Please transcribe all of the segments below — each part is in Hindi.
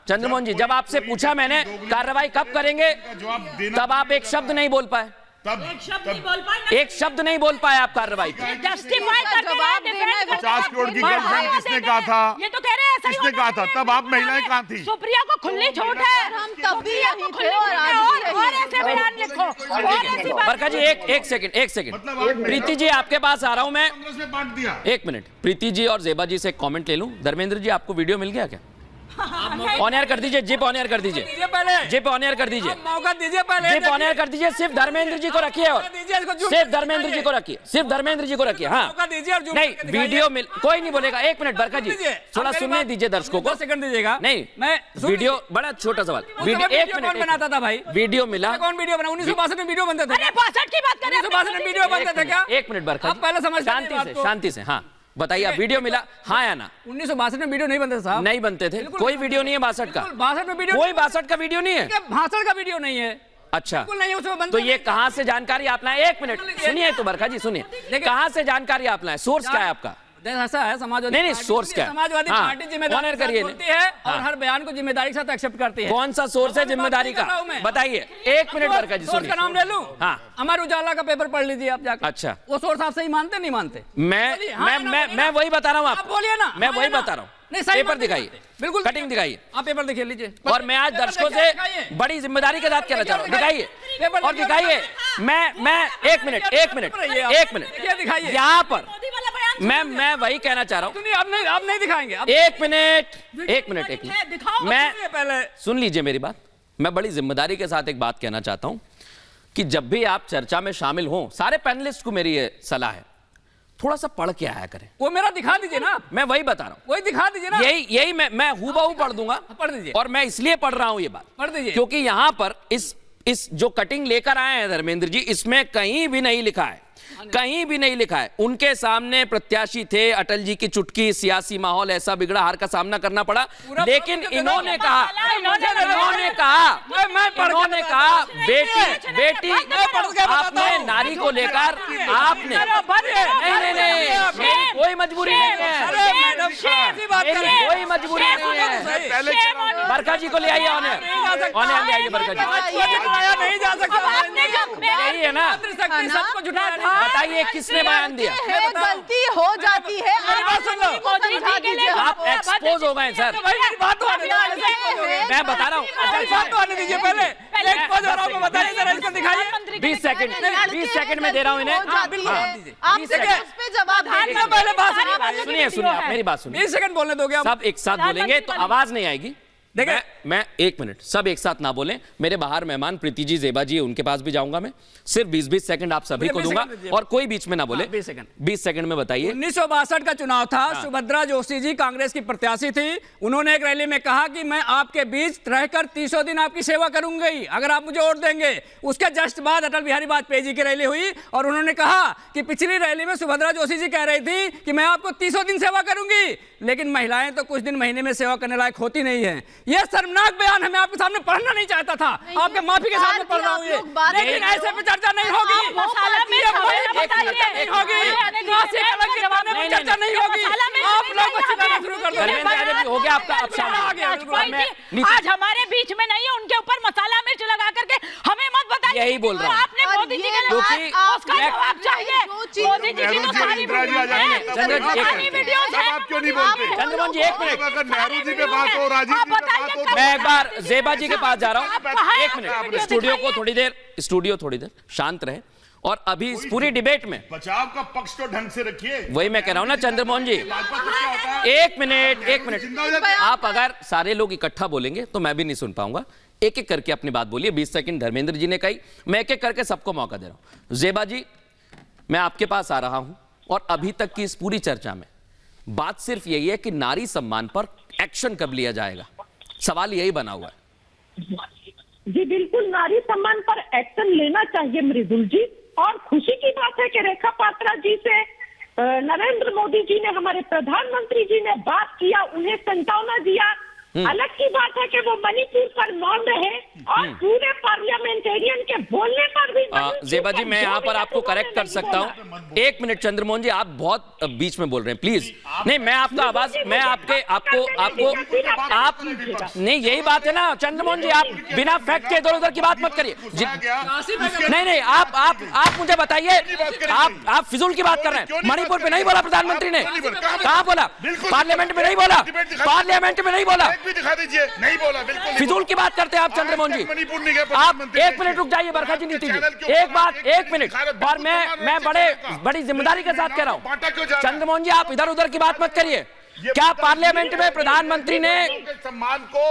चंद्रमोहन जी, जब आपसे पूछा मैंने कार्रवाई कब करेंगे, तब आप एक शब्द नहीं बोल पाए। एक शब्द नहीं बोल पाए, एक शब्द नहीं बोल पाए आप कार्रवाई पे। जस्टिफाई जवाब देना 50 करोड़ की गर्लफ्रेंड किसने कहा था? ये तो कह रहे हैं किसने कहा था? तब आप महिलाएं कहाँ थी? सुप्रिया को खुली छूट है, हम तब भी यहीं थे और ऐसे बयान लिखो और ऐसी बात। बरखा जी एक सेकंड प्रीति जी आपके पास आ रहा हूं मैं, बांट दिया। एक मिनट। प्रीति जी और जेबा जी से एक कमेंट ले लूं। धर्मेंद्र जी, आपको वीडियो मिल गया क्या? ऑन एयर कर दीजिए, जिप ऑन एयर कर दीजिए, जिप ऑन एयर कर दीजिए, मौका दीजिए पहले, जिप ऑन एयर कर दीजिए। सिर्फ धर्मेंद्र जी को रखिए, और सिर्फ धर्मेंद्र जी को रखिए, सिर्फ धर्मेंद्र जी को रखिए। हाँ नहीं, वीडियो मिल, कोई नहीं बोलेगा। एक मिनट बरखा जी, थोड़ा सुनने दीजिए दर्शकों को। सेकंड दीजिएगा। नहीं, मैं वीडियो, बड़ा छोटा सवाल, वीडियो एक मिनट बनाता था भाई, वीडियो मिला। कौन वीडियो बना? 1962 में वीडियो बनते थे। अरे 62 की बात कर रहे हैं, 1962 में वीडियो बनते थे क्या? एक मिनट बरखा, आप पहले समझ, शांति से। हाँ बताइए, आप वीडियो मिला हाँ या ना? 1962 में वीडियो नहीं बनते साहब, नहीं बनते थे, कोई वीडियो नहीं है 62 का। 62 में वीडियो, कोई 62 का वीडियो नहीं है, भाषण का वीडियो नहीं है। अच्छा, नहीं, उसमें तो ये कहां से जानकारी आप लाए? एक मिनट सुनिए तो बरखा जी, सुनिए, कहां से जानकारी आप लाए? सोर्स क्या है आपका? ऐसा है समाजवादी, नहीं सोर्स क्या है? समाजवादी पार्टी जिम्मेदारी करिए होती है और हर बयान को जिम्मेदारी के साथ एक्सेप्ट करती है। कौन सा सोर्स है जिम्मेदारी का? बताइए। एक मिनट बरखा जी, सोर्स का नाम ले लूं? हाँ, अमर उजाला का पेपर पढ़ लीजिए आप जाकर। अच्छा, वो सोर्स आप सही मानते नहीं मानते? मैं वही बता रहा हूँ आपको, बोलिए ना, मैं वही बता रहा हूँ। नहीं, पेपर दिखाइए, बिल्कुल कटिंग दिखाइए, आप पेपर दिखा लीजिए। और मैं आज दर्शकों से बड़ी जिम्मेदारी के साथ कहना चाह रहा हूँ, दिखाइए और दिखाइए। मैं एक मिनट यहाँ पर मैं वही कहना चाह रहा हूँ। आप नहीं दिखाएंगे। एक मिनट मैं पहले सुन लीजिए मेरी बात। मैं बड़ी जिम्मेदारी के साथ एक बात कहना चाहता हूं कि जब भी आप चर्चा में शामिल हों, सारे पैनलिस्ट को मेरी ये सलाह है, थोड़ा सा पढ़ के आया करें। वो मेरा दिखा दीजिए ना, मैं वही बता रहा हूँ, वही दिखा दीजिए ना। यही मैं हूबहू पढ़ दूंगा। पढ़ दीजिए। और मैं इसलिए पढ़ रहा हूं ये बात, पढ़ दीजिए, क्योंकि यहां पर इस जो कटिंग लेकर आए हैं धर्मेंद्र जी, इसमें कहीं भी नहीं लिखा है, कहीं भी नहीं लिखा है उनके सामने प्रत्याशी थे, अटल जी की चुटकी, सियासी माहौल ऐसा बिगड़ा, हार का सामना करना पड़ा। लेकिन इन्होंने कहा बेटी आपने नारी को लेकर आपने नहीं कोई मजबूरी नहीं है, कोई मजबूरी नहीं है। बरखा जी को ले आइए, ऑनर ले आइए बरखा जी। नहीं जा सकता, यही है ना, सबको झुठा बताइए किसने बयान दिया? गलती हो जाती है, आप एक्सपोज हो गए सर। मैं बता रहा हूँ, 20 सेकंड में दे रहा हूँ इन्हें। सुनिए आप मेरी बात सुनिए। 20 सेकंड बोलने दोगे? सब एक साथ बोलेंगे तो आवाज नहीं आएगी। देखिए मैं एक मिनट, सब एक साथ ना बोलें। मेरे बाहर मेहमान प्रीति जी, जेबा जी, उनके पास भी जाऊंगा मैं। सिर्फ 20 सेकंड आप सभी को दूंगा और कोई बीच में ना बोले। 20 सेकंड में बताइए। 1962 का चुनाव था, सुभद्रा जोशी जी कांग्रेस की प्रत्याशी थी। उन्होंने एक रैली में कहा कि मैं आपके बीच रहकर 300 दिन आपकी सेवा करूंगी अगर आप मुझे वोट देंगे। उसके जस्ट बाद अटल बिहारी वाजपेयी जी की रैली हुई और उन्होंने कहा कि पिछली रैली में सुभद्रा जोशी जी कह रही थी कि मैं आपको 300 दिन सेवा करूंगी, लेकिन महिलाएं तो कुछ दिन महीने में सेवा करने लायक होती नहीं है। यह शर्मनाक बयान है, मैं आपके सामने पढ़ना नहीं चाहता था, आपके माफी के सामने पढ़ रहा हूं ये, लेकिन ऐसे पे चर्चा नहीं होगी, चर्चा नहीं होगी। आप लोग चिल्लाना शुरू कर दो। हो गया आपका, आज हमारे बीच में नहीं है, उनके ऊपर मसाला मिर्च लगा करके हमें मत बताइए। यही बोल रहा हूँ, आपने मोदी जी के लिए उसका जवाब चाहिए। मोदी जी की तो सारी वीडियोस हैं, आप क्यों नहीं बोलते? चंद्रमोहन जी एक मिनट, अगर नेहरू जी पे बात हो, राजीव जी पे बात हो, मैं एक बार जेबा जी के पास जा रहा हूँ। एक मिनट, स्टूडियो थोड़ी देर शांत रहे। और अभी इस पूरी डिबेट में बचाव का पक्ष तो ढंग से रखिए। वही मैं कह रहा हूं ना चंद्रमोहन जी, एक मिनट। आप अगर सारे लोग इकट्ठा बोलेंगे तो मैं भी नहीं सुन पाऊंगा। एक एक करके अपनी बात बोलिए। 20 सेकंड धर्मेंद्र जी ने कही, मैं एक एक करके सबको मौका दे रहा हूं। जेबा जी, मैं आपके पास आ रहा हूं और अभी तक की इस पूरी चर्चा में बात सिर्फ यही है कि नारी सम्मान पर एक्शन कब लिया जाएगा, सवाल यही बना हुआ है। जी बिल्कुल, नारी सम्मान पर एक्शन लेना चाहिए मृदुल जी। और खुशी की बात है कि रेखा पात्रा जी से नरेंद्र मोदी जी ने, हमारे प्रधानमंत्री जी ने बात किया, उन्हें सांत्वना दिया अलग की बात है कि वो मणिपुर पर मौन रहे और पूरे पार्लियामेंटेरियन के बोलने पर भी जेबा जी, मैं यहाँ पर आपको करेक्ट कर सकता हूँ। 1 मिनट चंद्रमोहन जी, आप बहुत बीच में बोल रहे हैं, प्लीज। नहीं, मैं आपका आवाज, मैं आपको आप नहीं, यही बात है ना चंद्रमोहन जी, आप बिना फैक्ट के इधर उधर की बात मत करिए। नहीं, आप मुझे बताइए, आप फिजूल की बात कर रहे हैं। मणिपुर पे नहीं बोला प्रधानमंत्री ने, कहाँ बोला? पार्लियामेंट में नहीं बोला, पार्लियामेंट में नहीं बोला, दिखा दीजिए, नहीं बोला, बिल्कुल फिजूल की बात करते हैं आप चंद्रमोहन जी। मणिपुर नहीं गए आप प्रधानमंत्री। 1 मिनट रुक जाइए बरखा जी, नीति जी, एक मिनट, और मैं बड़ी जिम्मेदारी के साथ कह रहा हूं चंद्रमोहन जी, आप इधर उधर की बात मत करिए। क्या पार्लियामेंट में प्रधानमंत्री ने सम्मान को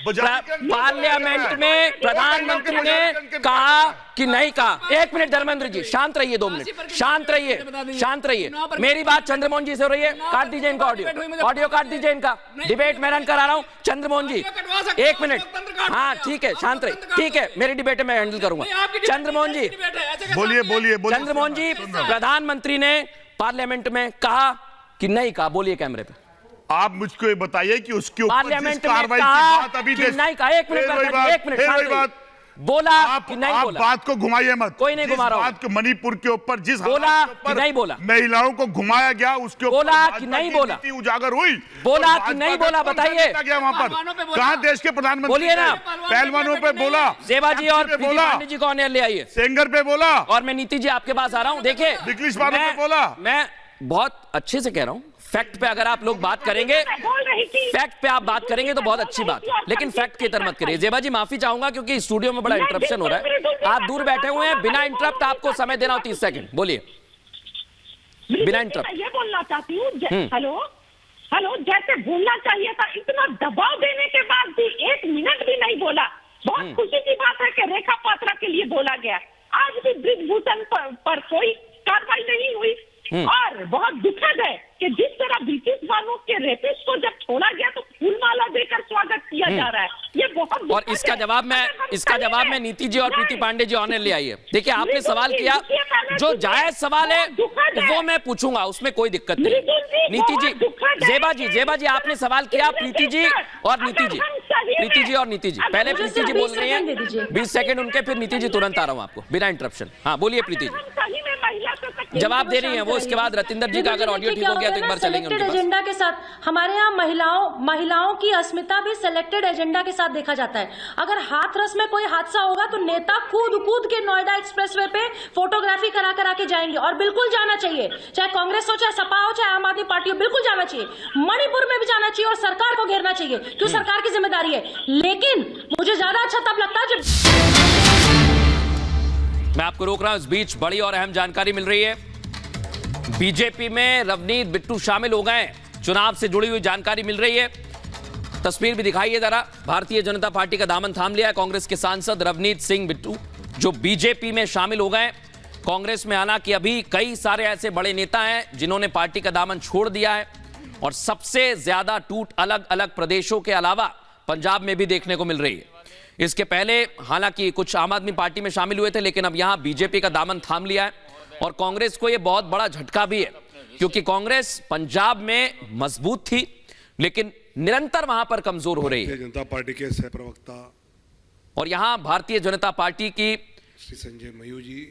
पार्लियामेंट में प्रधानमंत्री ने कहा कि नहीं कहा? 1 मिनट धर्मेंद्र जी, शांत रहिए, 2 मिनट शांत रहिए, शांत रहिए। मेरी बात चंद्रमोहन जी से हो रही है, काट दीजिए इनका ऑडियो काट दीजिए इनका। डिबेट मैं रन करा रहा हूं चंद्रमोहन जी, 1 मिनट। हाँ ठीक है, शांत रहिए, ठीक है, मेरी डिबेट में हैंडल करूंगा। चंद्रमोहन जी बोलिए। चंद्रमोहन जी, प्रधानमंत्री ने पार्लियामेंट में कहा कि नहीं कहा? बोलिए कैमरे पे। आप मुझको ये बताइए कि उसके ऊपर पार्लियामेंट में कार्रवाई की कहा बात अभी कि नहीं कहा? 1 मिनट शांत रहिए। बोला कि नहीं आप बोला? बात को घुमाइए मत। कोई नहीं घुमा रहा हूं। बात को मणिपुर के ऊपर जिस बोला हालात के ऊपर कि नहीं बोला? महिलाओं को घुमाया गया, उसके ऊपर बोला भाजपा कि नहीं की बोला? नीति उजागर हुई। बोला और कि भाजपा नहीं का बोला? कौन सा बताइए। नेता गया वहां पर? कहां देश के प्रधानमंत्री बोलिए ना। पहलवानों पे बोला, जेबा जी और प्रीति बोला, पांडे जी को ऑन एयर ले आइए। सेंगर पे बोला, और मैं नीति जी आपके पास आ रहा हूं। देखिए, बिजली वालों पे बोला। मैं बहुत अच्छे से कह रहा हूं, फैक्ट पे अगर आप लोग बात करेंगे, फैक्ट पे आप बात करेंगे तो बहुत अच्छी बात, लेकिन फैक्ट की तरह मत करिए। जेबा जी माफी चाहूंगा क्योंकि स्टूडियो में बड़ा इंटरप्शन हो रहा है, आप दूर बैठे हुए हैं, बिना इंटरप्ट आपको समय देना हो 30 सेकंड। बोलिए बिना इंटरप्ट। ये बोलना चाहती हूँ, हेलो, जैसे बोलना चाहिए था, इतना दबाव देने के बाद भी 1 मिनट भी नहीं बोला। बहुत खुशी की बात है कि रेखा पात्रा के लिए बोला गया। आज भी ब्रिजभूषण पर कोई कार्रवाई नहीं हुई। और बहुत दुखद है कि जिस तरह ब्रिटिश बानों के रेपिस्ट को जब छोड़ा गया तो फूलमाला देकर स्वागत किया जा रहा है। ये बहुत और इसका जवाब मैं नीति जी और प्रीति पांडे जी ऑन एयर ले आइए। देखिए, आपने सवाल किया, जो जायज सवाल है वो मैं पूछूंगा, उसमें कोई दिक्कत नहीं। नीति जी, जेबा जी आपने सवाल किया, प्रीति जी और नीति जी, पहले प्रीति जी बोल रही हैं, 20 सेकंड उनके, फिर नीति जी तुरंत आ रहा हूं आपको बिना इंटरप्शन। हाँ बोलिए प्रीति जी, जवाब दे रही हैं वो। इसके बाद रतिंदर जी का अगर ऑडियो ठीक हो गया तो एक बार चलेंगे उनके पास। एजेंडा के साथ हमारे यहाँ महिलाओं की अस्मिता भी सिलेक्टेड एजेंडा के साथ देखा जाता है। अगर हाथरस में कोई हादसा होगा तो नेता कूद के नोएडा एक्सप्रेसवे पे फोटोग्राफी करा के जाएंगे, और बिल्कुल जाना चाहिए, चाहे कांग्रेस हो, चाहे सपा हो, चाहे आम आदमी पार्टी हो, बिल्कुल जाना चाहिए। मणिपुर में भी जाना चाहिए और सरकार को घेरना चाहिए, क्यों? सरकार की जिम्मेदारी है। लेकिन मुझे ज्यादा अच्छा तब लगता है जब मैं आपको रोक रहा हूं, इस बीच बड़ी और अहम जानकारी मिल रही है। बीजेपी में रवनीत बिट्टू शामिल हो गए, चुनाव से जुड़ी हुई जानकारी मिल रही है। तस्वीर भी दिखाइए जरा। भारतीय जनता पार्टी का दामन थाम लिया है कांग्रेस के सांसद रवनीत सिंह बिट्टू, जो बीजेपी में शामिल हो गए। कांग्रेस में हालांकि अभी कई सारे ऐसे बड़े नेता हैं जिन्होंने पार्टी का दामन छोड़ दिया है, और सबसे ज्यादा टूट अलग अलग प्रदेशों के अलावा पंजाब में भी देखने को मिल रही है। इसके पहले हालांकि कुछ आम आदमी पार्टी में शामिल हुए थे, लेकिन अब यहां बीजेपी का दामन थाम लिया है। और कांग्रेस को यह बहुत बड़ा झटका भी है, क्योंकि कांग्रेस पंजाब में मजबूत थी लेकिन निरंतर वहां पर कमजोर हो रही है। जनता पार्टी के सह प्रवक्ता और यहां भारतीय जनता पार्टी की श्री संजय मयूर जी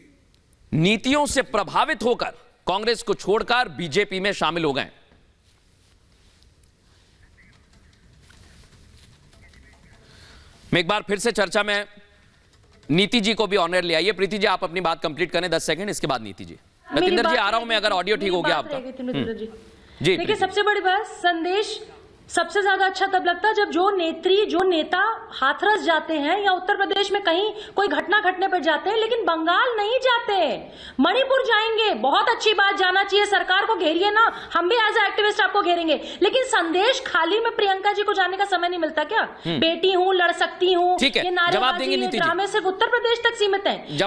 नीतियों से प्रभावित होकर कांग्रेस को छोड़कर बीजेपी में शामिल हो गए। मैं एक बार फिर से चर्चा में नीति जी को भी ऑनर ले आइए। प्रीति जी आप अपनी बात कंप्लीट करें 10 सेकंड, इसके बाद नीति जी। रतिंदर जी आ रहा हूं मैं, अगर ऑडियो ठीक हो गया आपका। जी देखिए, सबसे बड़ी बात, संदेश सबसे ज्यादा अच्छा तब लगता है जब जो नेता हाथरस जाते हैं या उत्तर प्रदेश में कहीं कोई घटना घटने पर जाते हैं, लेकिन बंगाल नहीं जाते, मणिपुर जाएंगे। बहुत अच्छी बात, जाना चाहिए, सरकार को घेरिए ना, हम भी एज एक्टिविस्ट आपको घेरेंगे। लेकिन संदेश खाली में प्रियंका जी को जाने का समय नहीं मिलता क्या? बेटी हूँ, लड़ सकती हूँ, ठीक है, ये जवाब देंगे नीति जी। ड्रामे सिर्फ उत्तर प्रदेश तक सीमित है।